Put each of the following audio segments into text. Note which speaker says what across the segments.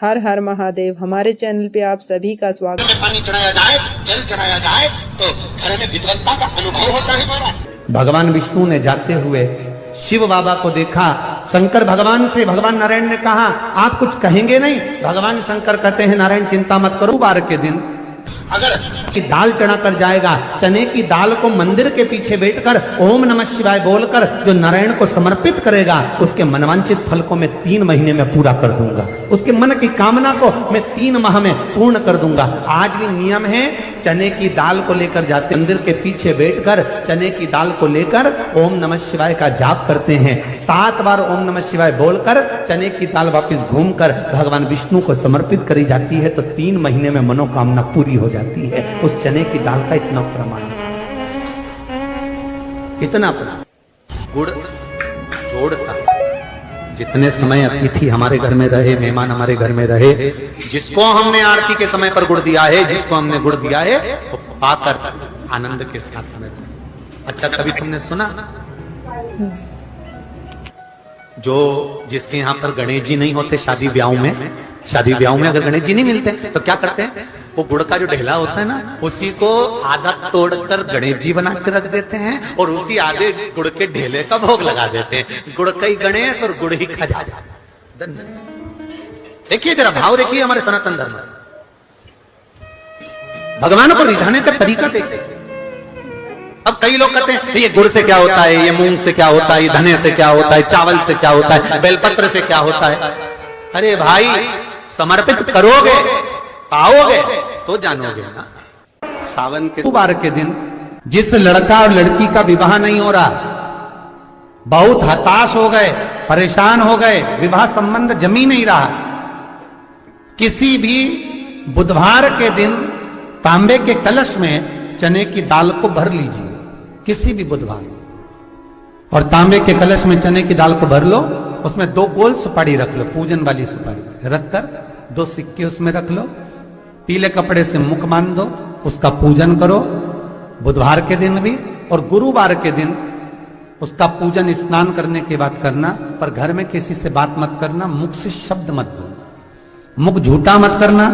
Speaker 1: हर हर महादेव। हमारे चैनल पे आप सभी का स्वागत है।
Speaker 2: पानी चढ़ाया जाए, जल चढ़ाया जाए तो घर में विद्वत्ता का अनुभव होता है महाराज।
Speaker 3: भगवान विष्णु ने जाते हुए शिव बाबा को देखा। शंकर भगवान से भगवान नारायण ने कहा आप कुछ कहेंगे नहीं? भगवान शंकर कहते हैं नारायण चिंता मत करो, बार के दिन
Speaker 2: अगर
Speaker 3: की दाल चढ़ा कर जाएगा, चने की दाल को मंदिर के पीछे बैठकर ओम नमः शिवाय बोलकर जो नारायण को समर्पित करेगा उसके मनवांचित फल को मैं 3 महीने में पूरा कर दूंगा, उसके मन की कामना को मैं 3 माह में पूर्ण कर दूंगा। आज भी नियम है, चने की दाल को लेकर जाते मंदिर के पीछे बैठकर चने की दाल को लेकर ओम नमः शिवाय का जाप करते हैं। 7 बार ओम नमः शिवाय बोलकर चने की दाल वापस घूमकर भगवान विष्णु को समर्पित करी जाती है तो 3 महीने में मनोकामना पूरी हो जाती है। उस चने की दाल का इतना प्रमाण है, इतना प्रमाण। गुड़ जोड़ता, जितने समय अतिथि हमारे घर में रहे, मेहमान हमारे घर में रहे, जिसको हमने आरती के समय पर गुड़ दिया है, जिसको हमने गुड़ दिया है वो पाकर आनंद के साथ में। अच्छा, कभी तुमने सुना जो जिसके यहाँ पर गणेश जी नहीं होते, शादी ब्याह में अगर गणेश जी नहीं मिलते तो क्या करते हैं, वो गुड़ का जो ढेला होता है ना, उसी को आधा तोड़कर गणेश जी बना के रख देते हैं और उसी आधे गुड़ के ढेले का भोग लगा देते हैं। गुड़ का ही गणेश और गुड़ ही खजा। देखिए जरा भाव देखिए हमारे सनातन धर्म, भगवान को रिझाने का तरीका देखिए। अब कई लोग कहते हैं ये गुड़ से क्या होता है, ये मूंग से क्या होता है, ये धने से क्या होता है, चावल से क्या होता है, बेलपत्र से क्या होता है। अरे भाई, समर्पित करोगे, पाओगे तो जानोगे ना। सावन के बार के दिन जिस लड़का और लड़की का विवाह नहीं हो रहा, बहुत हताश हो गए, परेशान हो गए, विवाह संबंध जमी नहीं रहा, किसी भी बुधवार के दिन तांबे के कलश में चने की दाल को भर लीजिए, किसी भी बुधवार, और तांबे के कलश में चने की दाल को भर लो, उसमें 2 गोल सुपारी रख लो, पूजन वाली सुपारी रखकर 2 सिक्के उसमें रख लो, पीले कपड़े से मुख बांध दो, उसका पूजन करो बुधवार के दिन भी, और गुरुवार के दिन उसका पूजन स्नान करने के बाद करना, पर घर में किसी से बात मत करना, मुख से शब्द मत बोलना, मुख झूठा मत करना।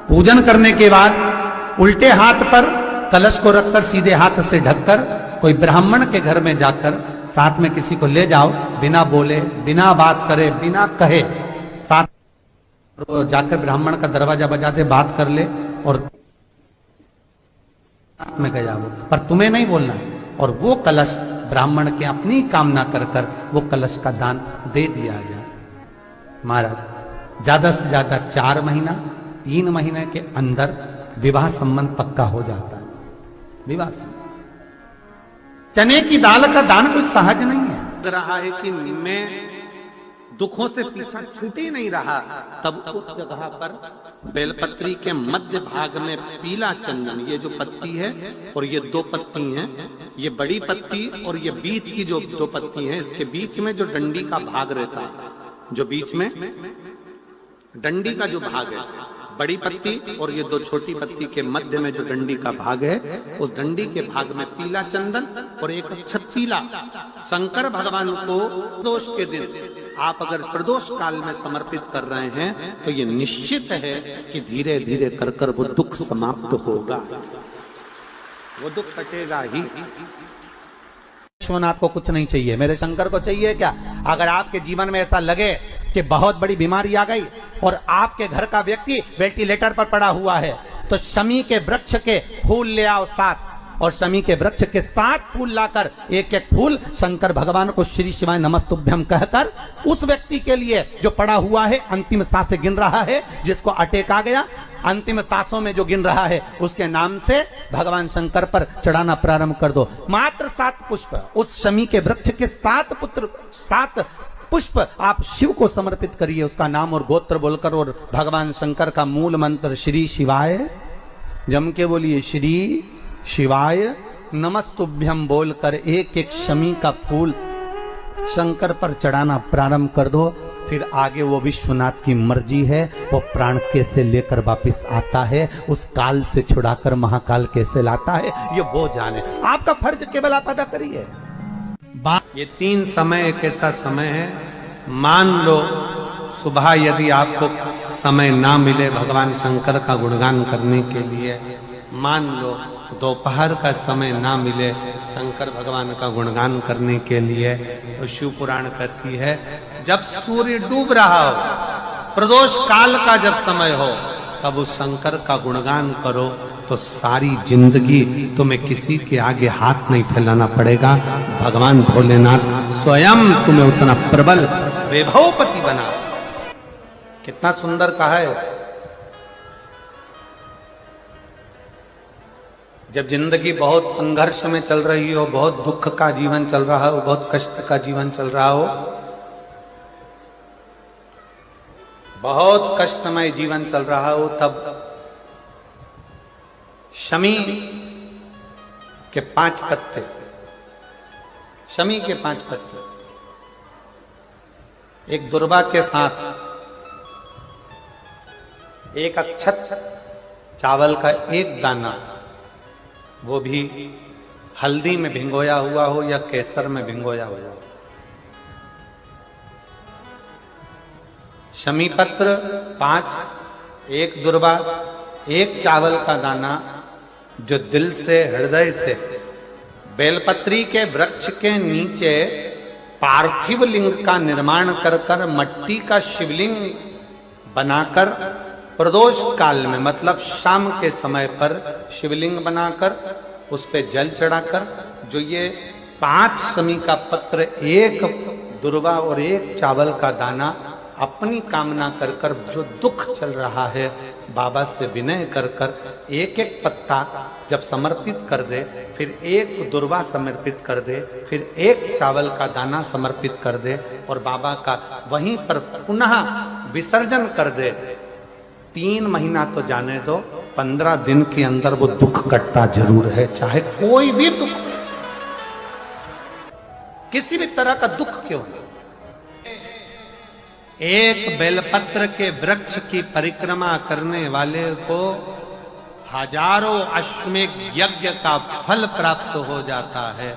Speaker 3: पूजन करने के बाद उल्टे हाथ पर कलश को रखकर सीधे हाथ से ढककर कोई ब्राह्मण के घर में जाकर साथ में किसी को ले जाओ, बिना बोले, बिना बात करे, बिना कहे, साथ जाकर ब्राह्मण का दरवाजा बजा दे, बात कर ले और में गया वो, पर तुम्हें नहीं बोलना है। और वो कलश ब्राह्मण के अपनी कामना कर कर वो कलश का दान दे दिया जाए। महाराज, ज्यादा से ज्यादा 4 महीना 3 महीने के अंदर विवाह संबंध पक्का हो जाता है। विवाह चने की दाल का दान कुछ सहज नहीं है। लग रहा है कि मैं दुखों से पीछा छूट ही नहीं रहा, तब उस जगह पर बेलपत्री के मध्य भाग में पीला चंदन, ये जो पत्ती है और ये 2 पत्ती हैं, ये बड़ी पत्ती और ये बीच की जो 2 पत्ती हैं, इसके बीच में जो डंडी का भाग रहता है, जो बीच में डंडी का जो भाग है, बड़ी पत्ती और ये 2 छोटी पत्ती के मध्य में जो डंडी का भाग है, उस डंडी के भाग में पीला चंदन और एक अक्षत पीला। शंकर भगवान को प्रदोष के दिन आप अगर प्रदोष काल में समर्पित कर रहे हैं तो ये निश्चित है कि धीरे धीरे कर कर वो दुख समाप्त होगा, वो दुख हटेगा ही। विश्वनाथ को कुछ नहीं चाहिए, मेरे शंकर को चाहिए क्या? अगर आपके जीवन में ऐसा लगे कि बहुत बड़ी बीमारी आ गई और आपके घर का व्यक्ति वेंटिलेटर पर पड़ा हुआ है, तो शमी के वृक्ष के फूल ले आओ 7, और शमी के वृक्ष के 7 फूल लाकर एक फूल शंकर भगवान को श्री शिवाय नमस्तुभ्यम कहकर उस व्यक्ति के लिए जो पड़ा हुआ है, अंतिम सांसें गिन रहा है, जिसको अटैक आ गया, अंतिम सांसों में जो गिन रहा है, उसके नाम से भगवान शंकर पर चढ़ाना प्रारंभ कर दो। मात्र 7 पुष्प, उस शमी के वृक्ष के 7 पुष्प आप शिव को समर्पित करिए, उसका नाम और गोत्र बोलकर, और भगवान शंकर का मूल मंत्र श्री शिवाय, जम के बोलिए श्री शिवाय नमस्तुभ्यम बोलकर एक शमी का फूल शंकर पर चढ़ाना प्रारंभ कर दो। फिर आगे वो विश्वनाथ की मर्जी है, वो प्राण कैसे लेकर वापिस आता है, उस काल से छुड़ाकर महाकाल कैसे लाता है, ये वो जाने। आपका फर्ज केवल आप अदा करिए। ये 3 समय एक ऐसा समय है, मान लो सुबह यदि आपको समय ना मिले भगवान शंकर का गुणगान करने के लिए, मान लो दोपहर का समय ना मिले शंकर भगवान का गुणगान करने के लिए, तो शिव पुराण कहती है जब सूर्य डूब रहा हो, प्रदोष काल का जब समय हो, तब उस शंकर का गुणगान करो तो सारी जिंदगी तुम्हें किसी के आगे हाथ नहीं फैलाना पड़ेगा। भगवान भोलेनाथ स्वयं तुम्हें उतना प्रबल वैभवपति बना। कितना सुंदर कहा है। जब जिंदगी बहुत संघर्ष में चल रही हो, बहुत दुख का जीवन चल रहा हो, बहुत कष्ट का जीवन चल रहा हो, बहुत कष्टमय जीवन चल रहा हो, तब शमी के 5 पत्ते, शमी के 5 पत्ते, एक दुर्वा के साथ एक अक्षत चावल का एक दाना, वो भी हल्दी में भिंगोया हुआ हो या केसर में भिंगोया हुआ हो, शमी पत्र 5, एक दुर्वा, एक चावल का दाना, जो दिल से हृदय से बेलपत्री के वृक्ष के नीचे पार्थिव लिंग का निर्माण कर कर मट्टी का शिवलिंग बनाकर प्रदोष काल में, मतलब शाम के समय पर शिवलिंग बनाकर उस पे जल चढ़ाकर, जो ये 5 शमी का पत्र, एक दुर्वा और एक चावल का दाना, अपनी कामना कर कर जो दुख चल रहा है बाबा से विनय कर कर एक एक पत्ता जब समर्पित कर दे, फिर एक दुर्वा समर्पित कर दे, फिर एक चावल का दाना समर्पित कर दे और बाबा का वहीं पर पुनः विसर्जन कर दे, 3 महीना तो जाने दो, 15 दिन के अंदर वो दुख कटता जरूर है, चाहे कोई भी दुख, किसी भी तरह का दुख क्यों नहीं। एक बेलपत्र के वृक्ष की परिक्रमा करने वाले को हजारों अश्वमेध यज्ञ का फल प्राप्त हो जाता है,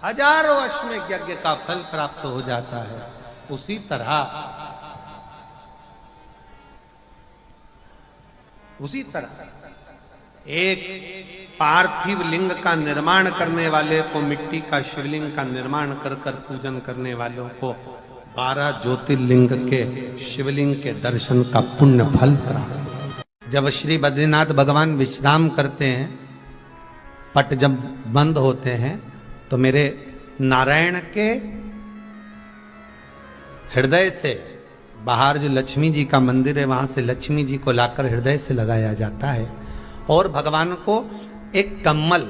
Speaker 3: हजारों अश्वमेध यज्ञ का फल प्राप्त हो जाता है। उसी तरह एक पार्थिव लिंग का निर्माण करने वाले को, मिट्टी का शिवलिंग का निर्माण कर कर पूजन करने वालों को 12 ज्योतिर्लिंग के शिवलिंग के दर्शन का पुण्य फल प्राप्त। जब श्री बद्रीनाथ भगवान विश्राम करते हैं, पट जब बंद होते हैं, तो मेरे नारायण के हृदय से बाहर जो लक्ष्मी जी का मंदिर है, वहां से लक्ष्मी जी को लाकर हृदय से लगाया जाता है और भगवान को एक कम्मल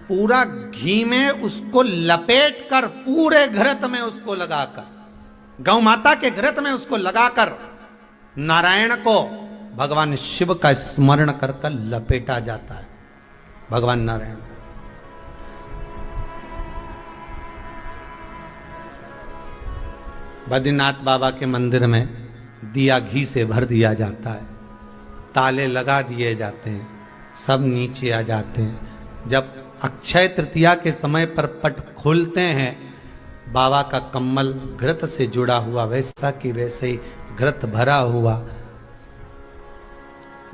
Speaker 3: पूरा घी में उसको लपेट कर, पूरे घृत में उसको लगाकर, गौ माता के घृत में उसको लगाकर नारायण को भगवान शिव का स्मरण कर कर लपेटा जाता है। भगवान नारायण बद्रीनाथ बाबा के मंदिर में दिया घी से भर दिया जाता है, ताले लगा दिए जाते हैं, सब नीचे आ जाते हैं। जब अक्षय तृतीया के समय पर पट खोलते हैं, बाबा का कम्मल घृत से जुड़ा हुआ वैसा कि वैसे ही घृत भरा हुआ,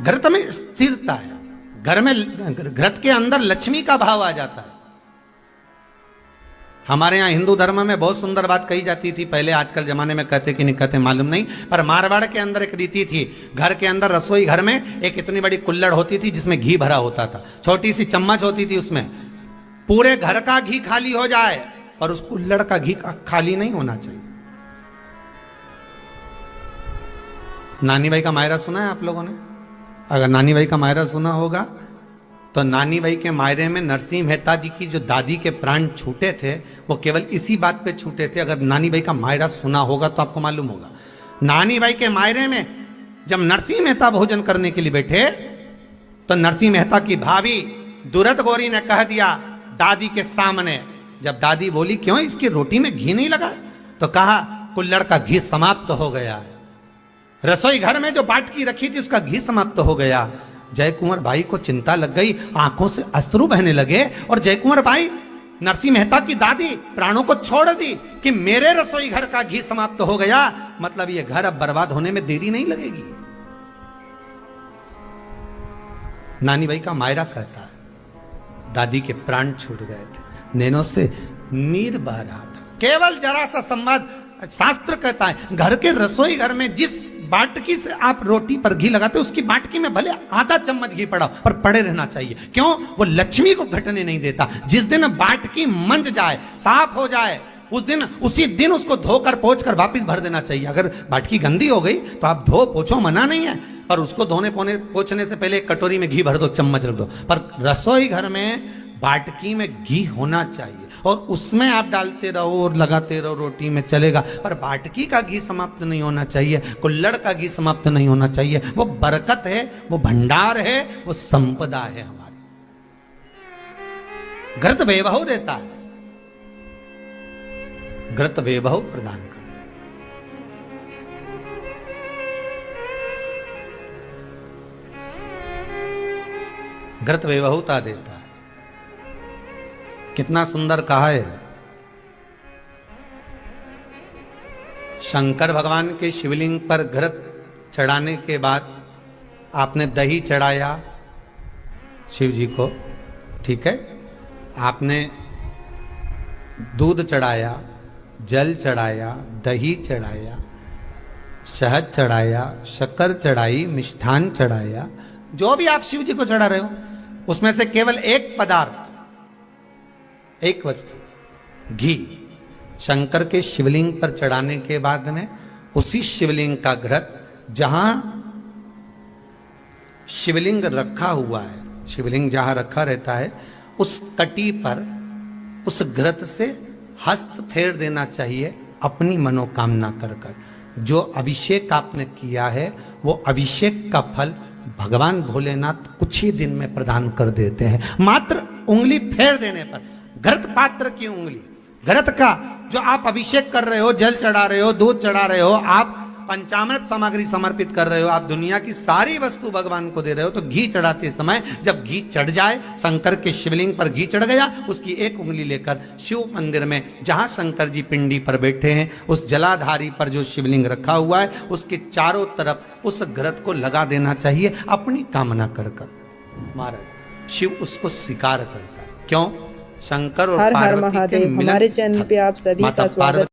Speaker 3: घृत में स्थिरता है, घर में घृत के अंदर लक्ष्मी का भाव आ जाता है। हमारे यहाँ हिंदू धर्म में बहुत सुंदर बात कही जाती थी पहले, आजकल जमाने में कहते कि नहीं कहते मालूम नहीं, पर मारवाड़ के अंदर एक रीति थी, घर के अंदर रसोई घर में एक इतनी बड़ी कुल्हड़ होती थी जिसमें घी भरा होता था, छोटी सी चम्मच होती थी, उसमें पूरे घर का घी खाली हो जाए और उस कुल्हड़ का घी खाली नहीं होना चाहिए। नानी भाई का मायरा सुना है आप लोगों ने? अगर नानी भाई का मायरा सुना होगा तो नानी भाई के मायरे में नरसिंह मेहता जी की जो दादी के प्राण छूटे थे, वो केवल इसी बात पे छूटे थे। अगर नानी भाई का मायरा सुना होगा तो आपको मालूम होगा, नानी भाई के मायरे में जब नरसिंह मेहता भोजन करने के लिए बैठे तो नरसिंह मेहता की भाभी दुरत गौरी ने कह दिया दादी के सामने, जब दादी बोली क्यों इसकी रोटी में घी नहीं लगा, तो कहा कुल्हड़ का घी समाप्त हो गया है, रसोई घर में जो बाटकी रखी थी उसका घी समाप्त हो गया। जय कुंवर भाई को चिंता लग गई, आंखों से अश्रु बहने लगे और जय कुंवर भाई नरसिंह मेहता की दादी प्राणों को छोड़ दी कि मेरे रसोई घर का घी समाप्त हो गया, मतलब ये घर अब बर्बाद होने में देरी नहीं लगेगी। नानी भाई का मायरा कहता है दादी के प्राण छूट गए थे, नैनों से नीर बह रहा था, केवल जरा सा संवाद। शास्त्र कहता है घर के रसोई घर में जिस बाटकी से आप रोटी पर घी लगाते उसकी बाटकी में भले आधा चम्मच घी पड़ा पर पड़े रहना चाहिए। क्यों? वो लक्ष्मी को घटने नहीं देता। जिस दिन बाटकी मंज जाए, साफ हो जाए, उसी दिन उसको धोकर पोंछ कर वापस भर देना चाहिए। अगर बाटकी गंदी हो गई तो आप धो पोछो, मना नहीं है, पर उसको धोने पोंछने से पहले एक कटोरी में घी भर दो, चम्मच रख दो। पर रसोई घर में बाटकी में घी होना चाहिए और उसमें आप डालते रहो और लगाते रहो, रोटी में चलेगा, पर बाटकी का घी समाप्त नहीं होना चाहिए, कुल्हड़ का घी समाप्त नहीं होना चाहिए। वो बरकत है, वो भंडार है, वो संपदा है हमारी। घृत वैभव देता है, घृत वैभव प्रदान कर। घृत वैभवता देता है। कितना सुंदर कहा है। शंकर भगवान के शिवलिंग पर घृत चढ़ाने के बाद आपने दही चढ़ाया शिव जी को, ठीक है, आपने दूध चढ़ाया, जल चढ़ाया, दही चढ़ाया, शहद चढ़ाया, शक्कर चढ़ाई, मिष्ठान चढ़ाया, जो भी आप शिव जी को चढ़ा रहे हो उसमें से केवल एक पदार्थ, एक वस्तु, घी शंकर के शिवलिंग पर चढ़ाने के बाद में उसी शिवलिंग का घृत, जहां शिवलिंग रखा हुआ है, शिवलिंग जहां रखा रहता है उस कटी पर उस घृत से हस्त फेर देना चाहिए अपनी मनोकामना कर कर। जो अभिषेक आपने किया है वो अभिषेक का फल भगवान भोलेनाथ कुछ ही दिन में प्रदान कर देते हैं। मात्र उंगली फेर देने पर, घृत पात्र की उंगली, घृत का जो आप अभिषेक कर रहे हो, जल चढ़ा रहे हो, दूध चढ़ा रहे हो, आप पंचामृत सामग्री समर्पित कर रहे हो, आप दुनिया की सारी वस्तु भगवान को दे रहे हो, तो घी चढ़ाते समय जब घी चढ़ जाए, शंकर के शिवलिंग पर घी चढ़ गया, उसकी एक उंगली लेकर शिव मंदिर में जहां शंकर जी पिंडी पर बैठे हैं उस जलाधारी पर जो शिवलिंग रखा हुआ है उसके चारों तरफ उस घृत को लगा देना चाहिए अपनी कामना कर कर। महाराज शिव उसको स्वीकार करता है। क्यों? शंकर और
Speaker 1: हर हर
Speaker 3: पार्वती के
Speaker 1: महादेव।
Speaker 3: मिलन
Speaker 1: हमारे चैनल पे आप सभी का स्वागत।